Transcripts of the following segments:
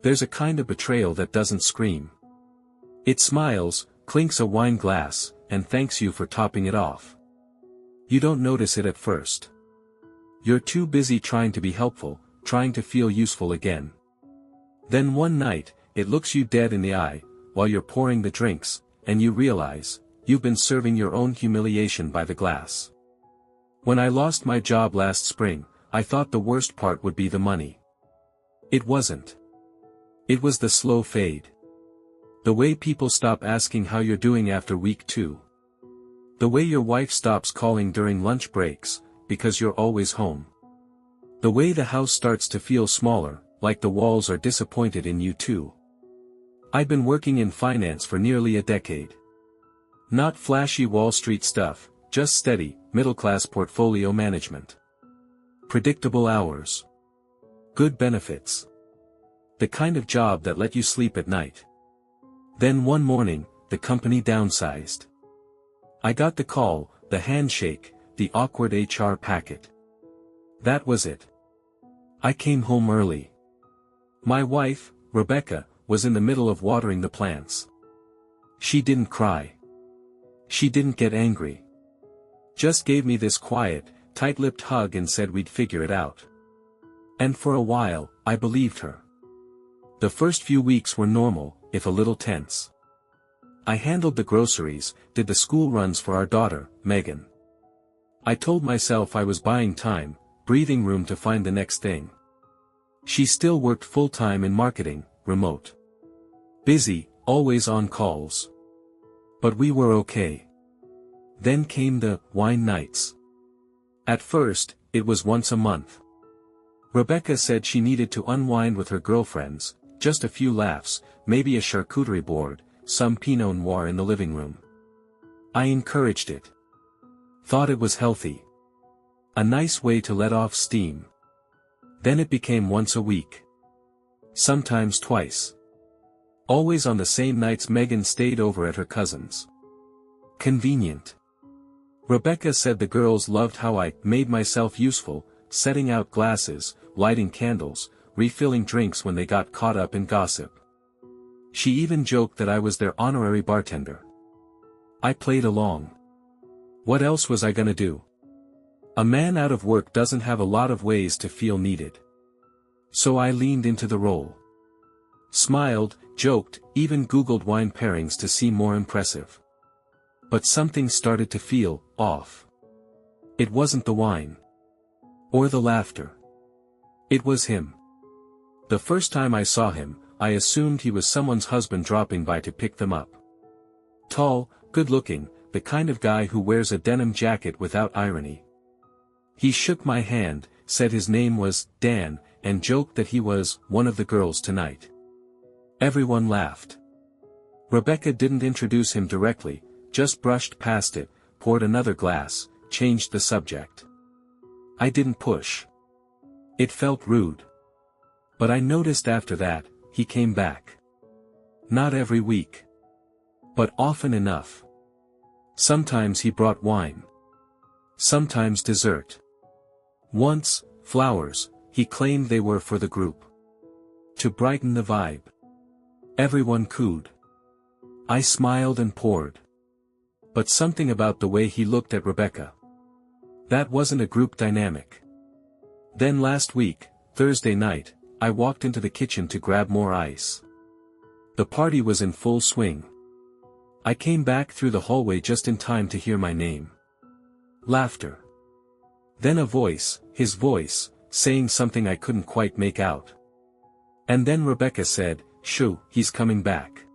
There's a kind of betrayal that doesn't scream. It smiles, clinks a wine glass, and thanks you for topping it off. You don't notice it at first. You're too busy trying to be helpful, trying to feel useful again. Then one night, it looks you dead in the eye, while you're pouring the drinks, and you realize, you've been serving your own humiliation by the glass. When I lost my job last spring, I thought the worst part would be the money. It wasn't. It was the slow fade. The way people stop asking how you're doing after week 2. The way your wife stops calling during lunch breaks, because you're always home. The way the house starts to feel smaller, like the walls are disappointed in you too. I'd been working in finance for nearly a decade. Not flashy Wall Street stuff, just steady, middle-class portfolio management. Predictable hours. Good benefits. The kind of job that let you sleep at night. Then one morning, the company downsized. I got the call, the handshake, the awkward HR packet. That was it. I came home early. My wife, Rebecca, was in the middle of watering the plants. She didn't cry. She didn't get angry. Just gave me this quiet, tight-lipped hug and said we'd figure it out. And for a while, I believed her. The first few weeks were normal, if a little tense. I handled the groceries, did the school runs for our daughter, Megan. I told myself I was buying time, breathing room to find the next thing. She still worked full-time in marketing, remote. Busy, always on calls. But we were okay. Then came the wine nights. At first, it was once a month. Rebecca said she needed to unwind with her girlfriends, just a few laughs, maybe a charcuterie board, some Pinot Noir in the living room. I encouraged it. Thought it was healthy. A nice way to let off steam. Then it became once a week. Sometimes twice. Always on the same nights Megan stayed over at her cousin's. Convenient. Rebecca said the girls loved how I made myself useful, setting out glasses, lighting candles, refilling drinks when they got caught up in gossip. She even joked that I was their honorary bartender. I played along. What else was I gonna do? A man out of work doesn't have a lot of ways to feel needed. So I leaned into the role. Smiled, joked, even Googled wine pairings to seem more impressive. But something started to feel off. It wasn't the wine. Or the laughter. It was him. The first time I saw him, I assumed he was someone's husband dropping by to pick them up. Tall, good-looking, the kind of guy who wears a denim jacket without irony. He shook my hand, said his name was Dan, and joked that he was one of the girls tonight. Everyone laughed. Rebecca didn't introduce him directly, just brushed past it, poured another glass, changed the subject. I didn't push. It felt rude. But I noticed after that, he came back. Not every week. But often enough. Sometimes he brought wine. Sometimes dessert. Once, flowers, he claimed they were for the group. To brighten the vibe. Everyone cooed. I smiled and poured. But something about the way he looked at Rebecca. That wasn't a group dynamic. Then last week, Thursday night, I walked into the kitchen to grab more ice. The party was in full swing. I came back through the hallway just in time to hear my name. Laughter. Then a voice, his voice, saying something I couldn't quite make out. And then Rebecca said, "Shoo, he's coming back."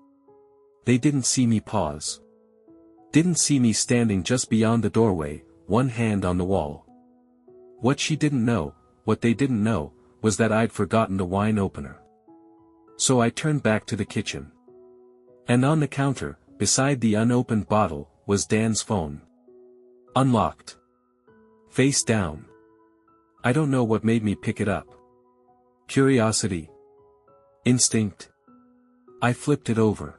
They didn't see me pause. Didn't see me standing just beyond the doorway, one hand on the wall. What she didn't know, what they didn't know, was that I'd forgotten the wine opener. So I turned back to the kitchen. And on the counter, beside the unopened bottle, was Dan's phone. Unlocked. Face down. I don't know what made me pick it up. Curiosity. Instinct. I flipped it over.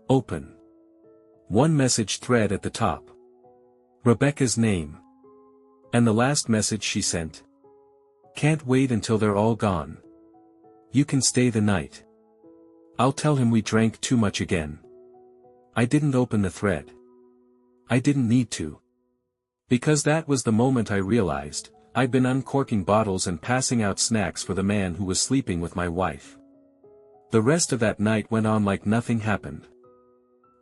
Open. One message thread at the top. Rebecca's name. And the last message she sent. Can't wait until they're all gone. You can stay the night. I'll tell him we drank too much again. I didn't open the thread. I didn't need to. Because that was the moment I realized, I'd been uncorking bottles and passing out snacks for the man who was sleeping with my wife. The rest of that night went on like nothing happened.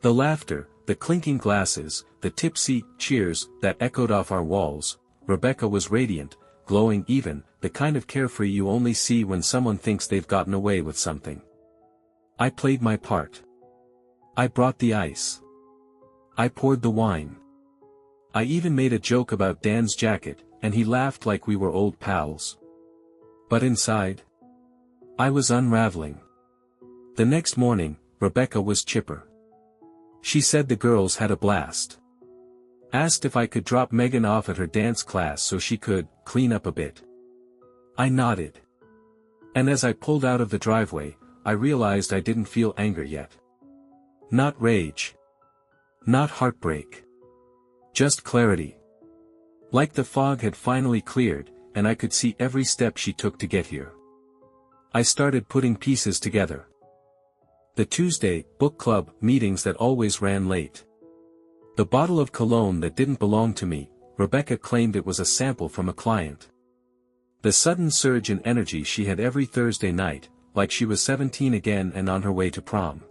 The laughter, the clinking glasses, the tipsy cheers that echoed off our walls. Rebecca was radiant, glowing, even, the kind of carefree you only see when someone thinks they've gotten away with something. I played my part. I brought the ice. I poured the wine. I even made a joke about Dan's jacket, and he laughed like we were old pals. But inside, I was unraveling. The next morning, Rebecca was chipper. She said the girls had a blast. Asked if I could drop Megan off at her dance class so she could clean up a bit. I nodded. And as I pulled out of the driveway, I realized I didn't feel anger yet. Not rage. Not heartbreak. Just clarity. Like the fog had finally cleared, and I could see every step she took to get here. I started putting pieces together. The Tuesday book club meetings that always ran late. The bottle of cologne that didn't belong to me. Rebecca claimed it was a sample from a client. The sudden surge in energy she had every Thursday night, like she was 17 again and on her way to prom.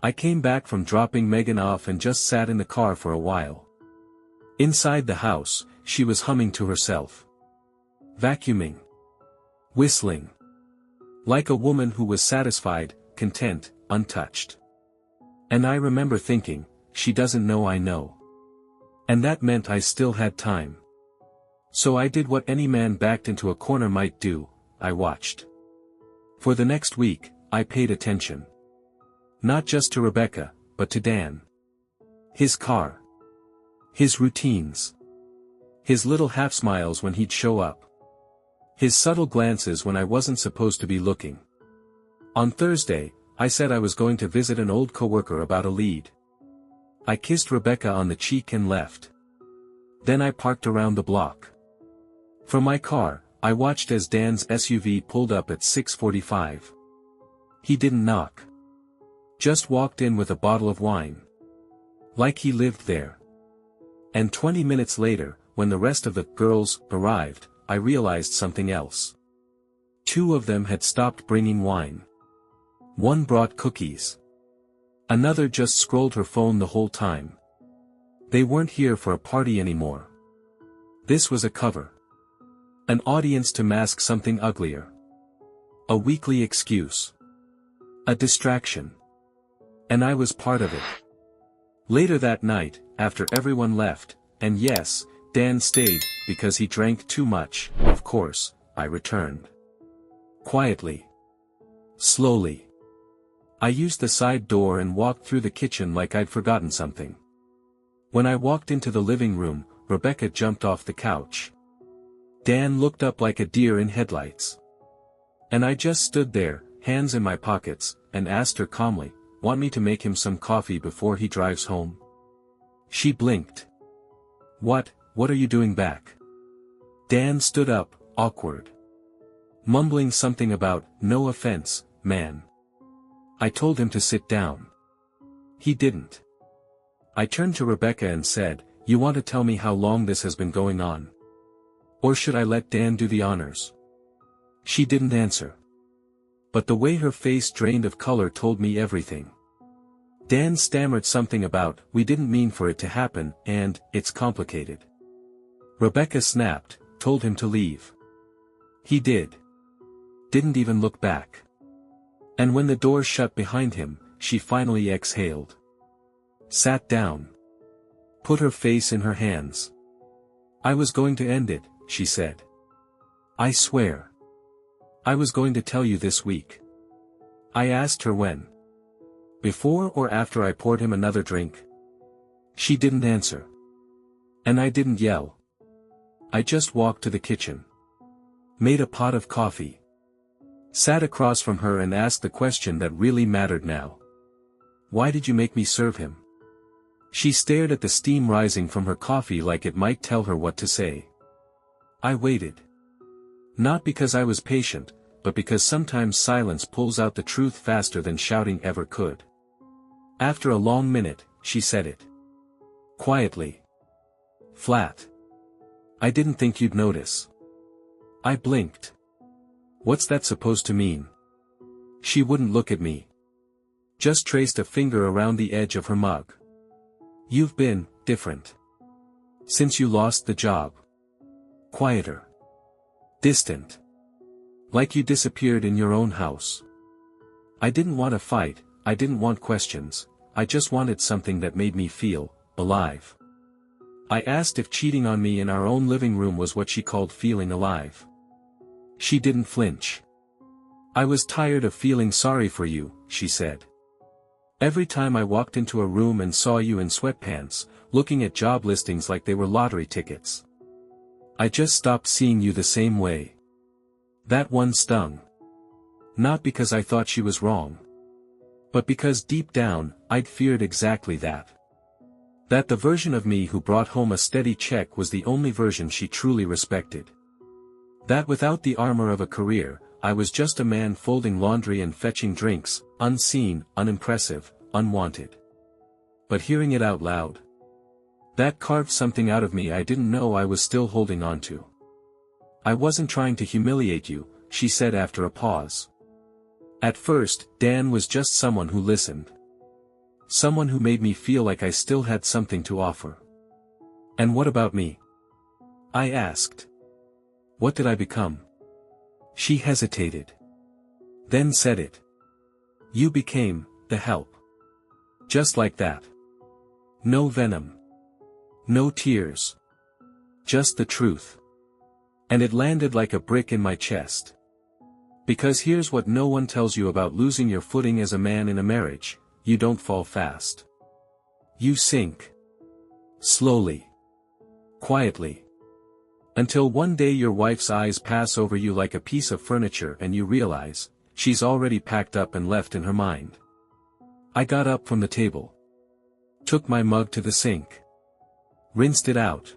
I came back from dropping Megan off and just sat in the car for a while. Inside the house, she was humming to herself. Vacuuming. Whistling. Like a woman who was satisfied, content, untouched. And I remember thinking, she doesn't know I know. And that meant I still had time. So I did what any man backed into a corner might do, I watched. For the next week, I paid attention. Not just to Rebecca, but to Dan. His car. His routines. His little half-smiles when he'd show up. His subtle glances when I wasn't supposed to be looking. On Thursday, I said I was going to visit an old coworker about a lead. I kissed Rebecca on the cheek and left. Then I parked around the block. From my car, I watched as Dan's SUV pulled up at 6:45. He didn't knock. Just walked in with a bottle of wine. Like he lived there. And 20 minutes later, when the rest of the girls arrived, I realized something else. 2 of them had stopped bringing wine. One brought cookies. Another just scrolled her phone the whole time. They weren't here for a party anymore. This was a cover. An audience to mask something uglier. A weekly excuse. A distraction. And I was part of it. Later that night, after everyone left, and yes, Dan stayed, because he drank too much, of course, I returned. Quietly. Slowly. I used the side door and walked through the kitchen like I'd forgotten something. When I walked into the living room, Rebecca jumped off the couch. Dan looked up like a deer in headlights. And I just stood there, hands in my pockets, and asked her calmly, "Want me to make him some coffee before he drives home?" She blinked. What are you doing back?" Dan stood up, awkward. Mumbling something about, "No offense, man." I told him to sit down. He didn't. I turned to Rebecca and said, "You want to tell me how long this has been going on? Or should I let Dan do the honors?" She didn't answer. But the way her face drained of color told me everything. Dan stammered something about, "We didn't mean for it to happen, and, it's complicated." Rebecca snapped, told him to leave. He did. Didn't even look back. And when the door shut behind him, she finally exhaled. Sat down. Put her face in her hands. "I was going to end it," she said. "I swear. I was going to tell you this week." I asked her when. Before or after I poured him another drink? She didn't answer. And I didn't yell. I just walked to the kitchen. Made a pot of coffee. Sat across from her and asked the question that really mattered now. "Why did you make me serve him?" She stared at the steam rising from her coffee like it might tell her what to say. I waited. Not because I was patient, but because sometimes silence pulls out the truth faster than shouting ever could. After a long minute, she said it. Quietly. Flat. I didn't think you'd notice. I blinked. What's that supposed to mean? She wouldn't look at me. Just traced a finger around the edge of her mug. You've been different. Since you lost the job. Quieter. Distant. Like you disappeared in your own house. I didn't want to fight, I didn't want questions, I just wanted something that made me feel alive. I asked if cheating on me in our own living room was what she called feeling alive. She didn't flinch. I was tired of feeling sorry for you, she said. Every time I walked into a room and saw you in sweatpants, looking at job listings like they were lottery tickets. I just stopped seeing you the same way. That one stung. Not because I thought she was wrong. But because deep down, I'd feared exactly that. That the version of me who brought home a steady check was the only version she truly respected. That without the armor of a career, I was just a man folding laundry and fetching drinks, unseen, unimpressive, unwanted. But hearing it out loud. That carved something out of me I didn't know I was still holding on to. I wasn't trying to humiliate you, she said after a pause. At first, Dan was just someone who listened. Someone who made me feel like I still had something to offer. And what about me? I asked. What did I become? She hesitated. Then said it. You became the help. Just like that. No venom. No tears. Just the truth. And it landed like a brick in my chest. Because here's what no one tells you about losing your footing as a man in a marriage, you don't fall fast. You sink. Slowly. Quietly. Until one day your wife's eyes pass over you like a piece of furniture and you realize, she's already packed up and left in her mind. I got up from the table. Took my mug to the sink. Rinsed it out.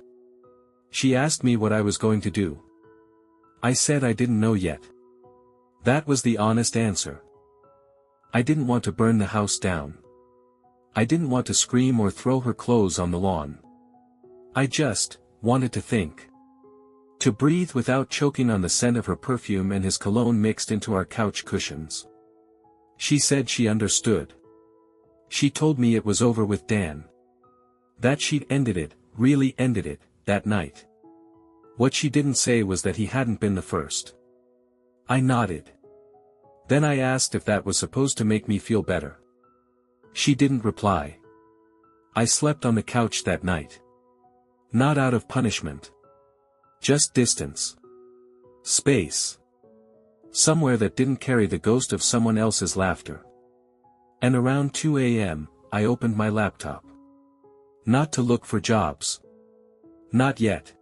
She asked me what I was going to do. I said I didn't know yet. That was the honest answer. I didn't want to burn the house down. I didn't want to scream or throw her clothes on the lawn. I just wanted to think. To breathe without choking on the scent of her perfume and his cologne mixed into our couch cushions. She said she understood. She told me it was over with Dan. That she'd ended it, really ended it, that night. What she didn't say was that he hadn't been the first. I nodded. Then I asked if that was supposed to make me feel better. She didn't reply. I slept on the couch that night. Not out of punishment. Just distance. Space. Somewhere that didn't carry the ghost of someone else's laughter. And around 2 a.m., I opened my laptop. Not to look for jobs. Not yet.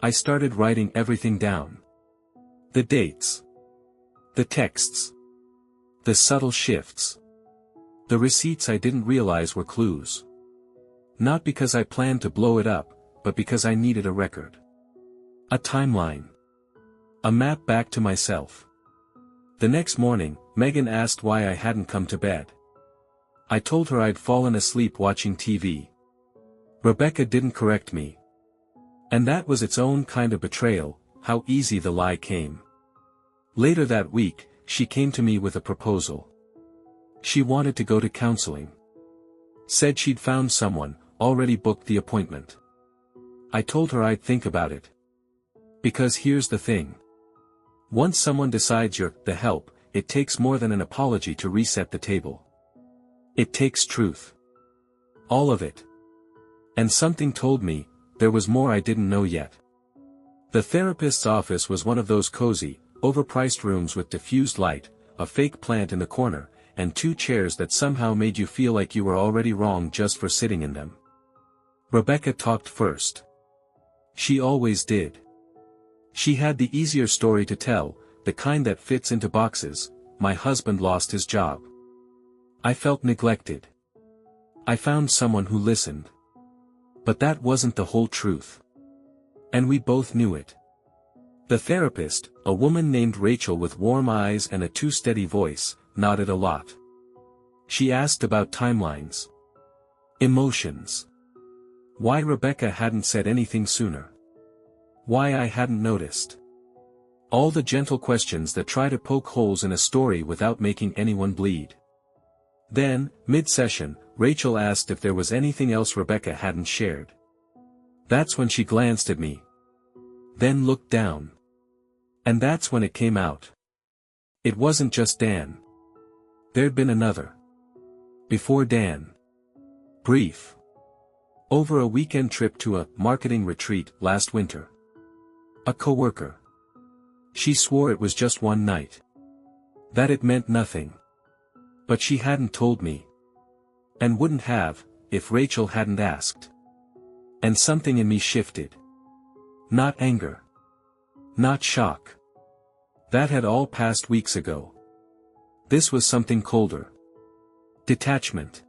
I started writing everything down. The dates. The texts. The subtle shifts. The receipts I didn't realize were clues. Not because I planned to blow it up, but because I needed a record. A timeline. A map back to myself. The next morning, Megan asked why I hadn't come to bed. I told her I'd fallen asleep watching TV. Rebecca didn't correct me. And that was its own kind of betrayal, how easy the lie came. Later that week, she came to me with a proposal. She wanted to go to counseling. Said she'd found someone, already booked the appointment. I told her I'd think about it. Because here's the thing. Once someone decides you're the help, it takes more than an apology to reset the table. It takes truth. All of it. And something told me, there was more I didn't know yet. The therapist's office was one of those cozy, overpriced rooms with diffused light, a fake plant in the corner, and 2 chairs that somehow made you feel like you were already wrong just for sitting in them. Rebecca talked first. She always did. She had the easier story to tell, the kind that fits into boxes. My husband lost his job. I felt neglected. I found someone who listened. But that wasn't the whole truth. And we both knew it. The therapist, a woman named Rachel with warm eyes and a too steady voice, nodded a lot. She asked about timelines. Emotions. Why Rebecca hadn't said anything sooner. Why I hadn't noticed. All the gentle questions that try to poke holes in a story without making anyone bleed. Then, mid-session, Rachel asked if there was anything else Rebecca hadn't shared. That's when she glanced at me. Then looked down. And that's when it came out. It wasn't just Dan. There'd been another. Before Dan. Brief. Over a weekend trip to a marketing retreat last winter. A coworker. She swore it was just one night. That it meant nothing. But she hadn't told me. And wouldn't have, if Rachel hadn't asked. And something in me shifted. Not anger. Not shock. That had all passed weeks ago. This was something colder. Detachment.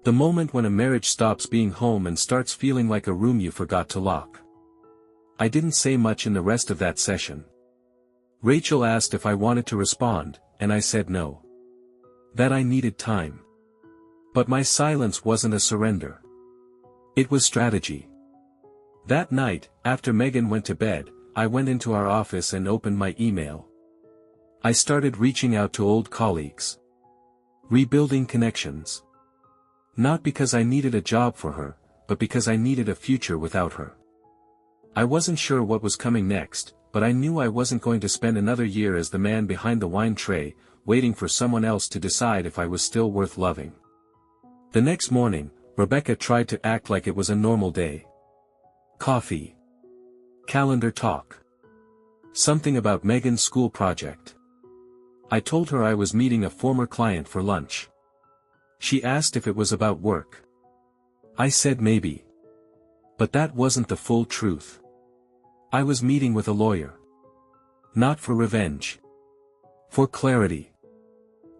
The moment when a marriage stops being home and starts feeling like a room you forgot to lock. I didn't say much in the rest of that session. Rachel asked if I wanted to respond, and I said no. That I needed time. But my silence wasn't a surrender. It was strategy. That night, after Megan went to bed, I went into our office and opened my email. I started reaching out to old colleagues. Rebuilding connections. Not because I needed a job for her, but because I needed a future without her. I wasn't sure what was coming next, but I knew I wasn't going to spend another year as the man behind the wine tray, waiting for someone else to decide if I was still worth loving. The next morning, Rebecca tried to act like it was a normal day. Coffee. Calendar talk. Something about Megan's school project. I told her I was meeting a former client for lunch. She asked if it was about work. I said maybe. But that wasn't the full truth. I was meeting with a lawyer. Not for revenge. For clarity.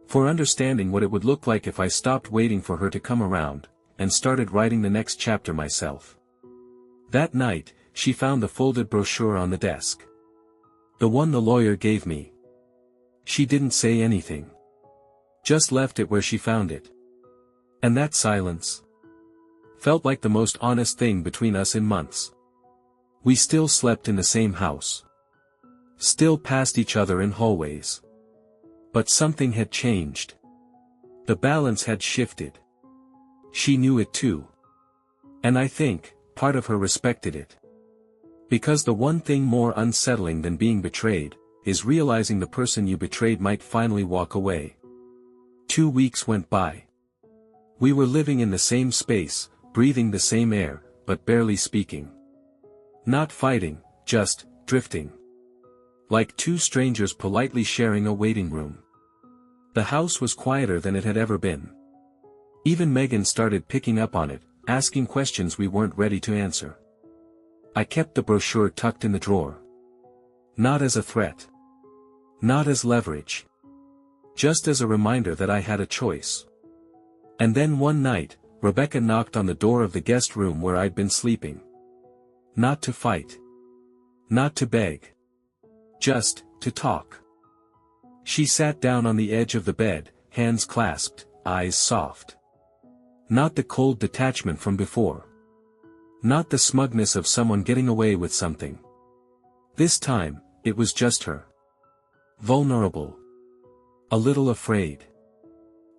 For understanding what it would look like if I stopped waiting for her to come around, and started writing the next chapter myself. That night, she found the folded brochure on the desk. The one the lawyer gave me. She didn't say anything. Just left it where she found it. And that silence felt like the most honest thing between us in months. We still slept in the same house. Still passed each other in hallways. But something had changed. The balance had shifted. She knew it too. And I think, part of her respected it. Because the one thing more unsettling than being betrayed, is realizing the person you betrayed might finally walk away. 2 weeks went by. We were living in the same space, breathing the same air, but barely speaking. Not fighting, just drifting. Like two strangers politely sharing a waiting room. The house was quieter than it had ever been. Even Megan started picking up on it, asking questions we weren't ready to answer. I kept the brochure tucked in the drawer. Not as a threat. Not as leverage. Just as a reminder that I had a choice. And then one night, Rebecca knocked on the door of the guest room where I'd been sleeping. Not to fight. Not to beg. Just to talk. She sat down on the edge of the bed, hands clasped, eyes soft. Not the cold detachment from before. Not the smugness of someone getting away with something. This time, it was just her. Vulnerable. A little afraid.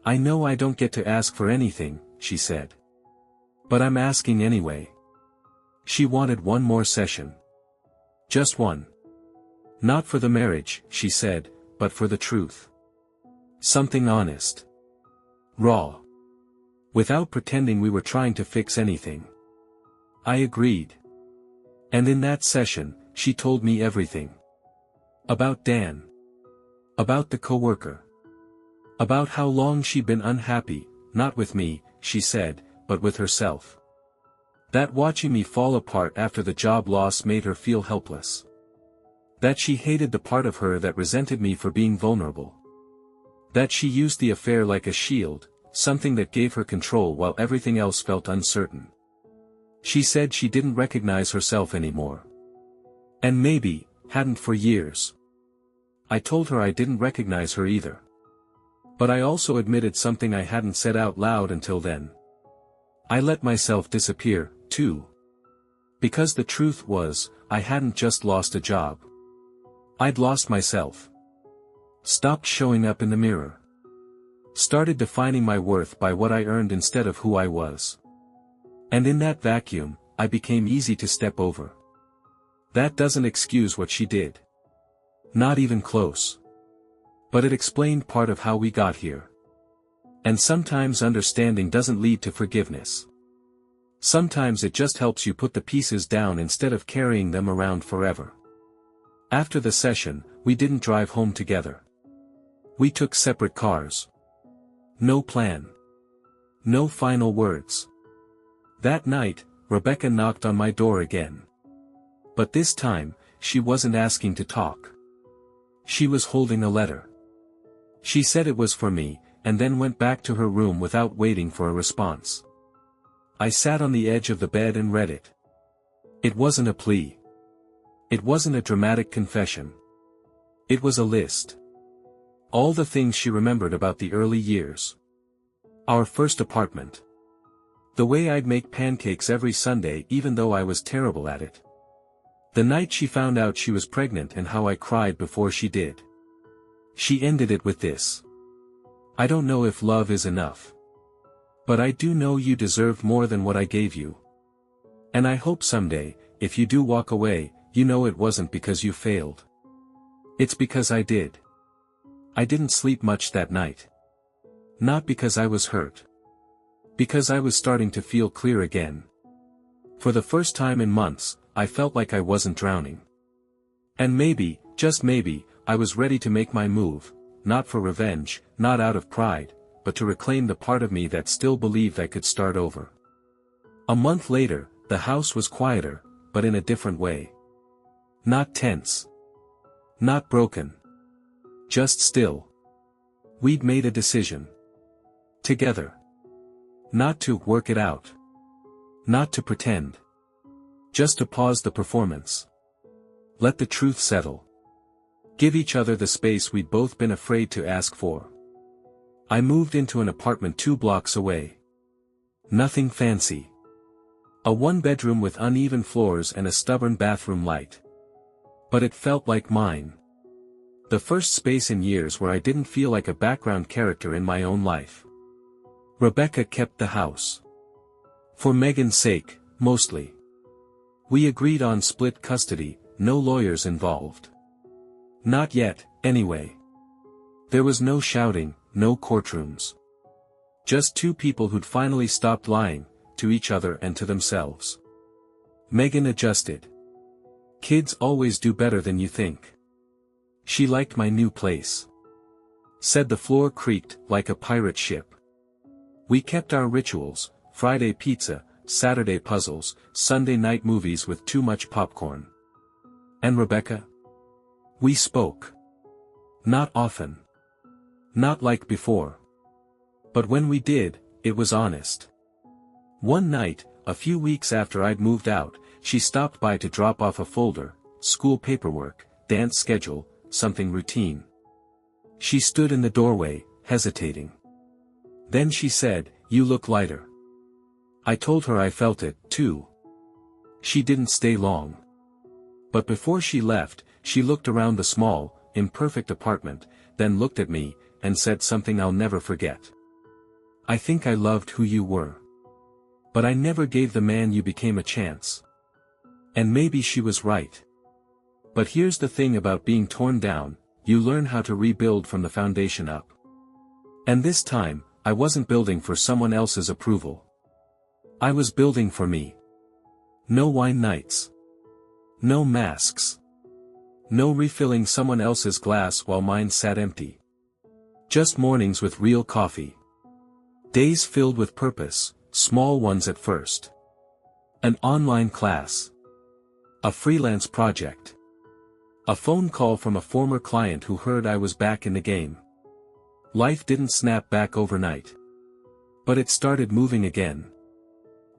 I know I don't get to ask for anything, she said. But I'm asking anyway. She wanted one more session. Just one. Not for the marriage, she said, but for the truth. Something honest. Raw. Without pretending we were trying to fix anything. I agreed. And in that session, she told me everything. About Dan. About the coworker. About how long she'd been unhappy, not with me, she said, but with herself. That watching me fall apart after the job loss made her feel helpless. That she hated the part of her that resented me for being vulnerable. That she used the affair like a shield, something that gave her control while everything else felt uncertain. She said she didn't recognize herself anymore. And maybe, hadn't for years. I told her I didn't recognize her either. But I also admitted something I hadn't said out loud until then. I let myself disappear, too. Because the truth was, I hadn't just lost a job. I'd lost myself. Stopped showing up in the mirror. Started defining my worth by what I earned instead of who I was. And in that vacuum, I became easy to step over. That doesn't excuse what she did. Not even close. But it explained part of how we got here. And sometimes understanding doesn't lead to forgiveness. Sometimes it just helps you put the pieces down instead of carrying them around forever. After the session, we didn't drive home together. We took separate cars. No plan. No final words. That night, Rebecca knocked on my door again. But this time, she wasn't asking to talk. She was holding a letter. She said it was for me, and then went back to her room without waiting for a response. I sat on the edge of the bed and read it. It wasn't a plea. It wasn't a dramatic confession. It was a list. All the things she remembered about the early years. Our first apartment. The way I'd make pancakes every Sunday even though I was terrible at it. The night she found out she was pregnant and how I cried before she did. She ended it with this. I don't know if love is enough. But I do know you deserved more than what I gave you. And I hope someday, if you do walk away, you know it wasn't because you failed. It's because I did. I didn't sleep much that night. Not because I was hurt. Because I was starting to feel clear again. For the first time in months, I felt like I wasn't drowning. And maybe, just maybe, I was ready to make my move, not for revenge, not out of pride, but to reclaim the part of me that still believed I could start over. A month later, the house was quieter, but in a different way. Not tense. Not broken. Just still. We'd made a decision. Together. Not to work it out. Not to pretend. Just to pause the performance. Let the truth settle. Give each other the space we'd both been afraid to ask for. I moved into an apartment 2 blocks away. Nothing fancy. A 1-bedroom with uneven floors and a stubborn bathroom light. But it felt like mine. The first space in years where I didn't feel like a background character in my own life. Rebecca kept the house. For Megan's sake, mostly. We agreed on split custody, no lawyers involved. Not yet, anyway. There was no shouting, no courtrooms. Just 2 people who'd finally stopped lying, to each other and to themselves. Megan adjusted. Kids always do better than you think. She liked my new place. Said the floor creaked like a pirate ship. We kept our rituals, Friday pizza, Saturday puzzles, Sunday night movies with too much popcorn. And Rebecca? We spoke. Not often. Not like before. But when we did, it was honest. One night, a few weeks after I'd moved out, she stopped by to drop off a folder, school paperwork, dance schedule, something routine. She stood in the doorway, hesitating. Then she said, "You look lighter." I told her I felt it, too. She didn't stay long. But before she left, she looked around the small, imperfect apartment, then looked at me, and said something I'll never forget. "I think I loved who you were. But I never gave the man you became a chance." And maybe she was right. But here's the thing about being torn down, you learn how to rebuild from the foundation up. And this time, I wasn't building for someone else's approval. I was building for me. No wine nights. No masks. No refilling someone else's glass while mine sat empty. Just mornings with real coffee. Days filled with purpose, small ones at first. An online class. A freelance project. A phone call from a former client who heard I was back in the game. Life didn't snap back overnight. But it started moving again.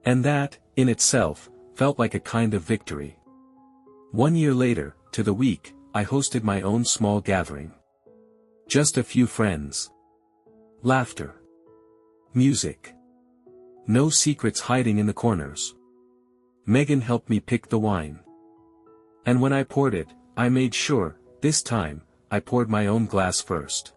And that, in itself, felt like a kind of victory. 1 year later, to the week, I hosted my own small gathering. Just a few friends. Laughter. Music. No secrets hiding in the corners. Megan helped me pick the wine. And when I poured it, I made sure, this time, I poured my own glass first.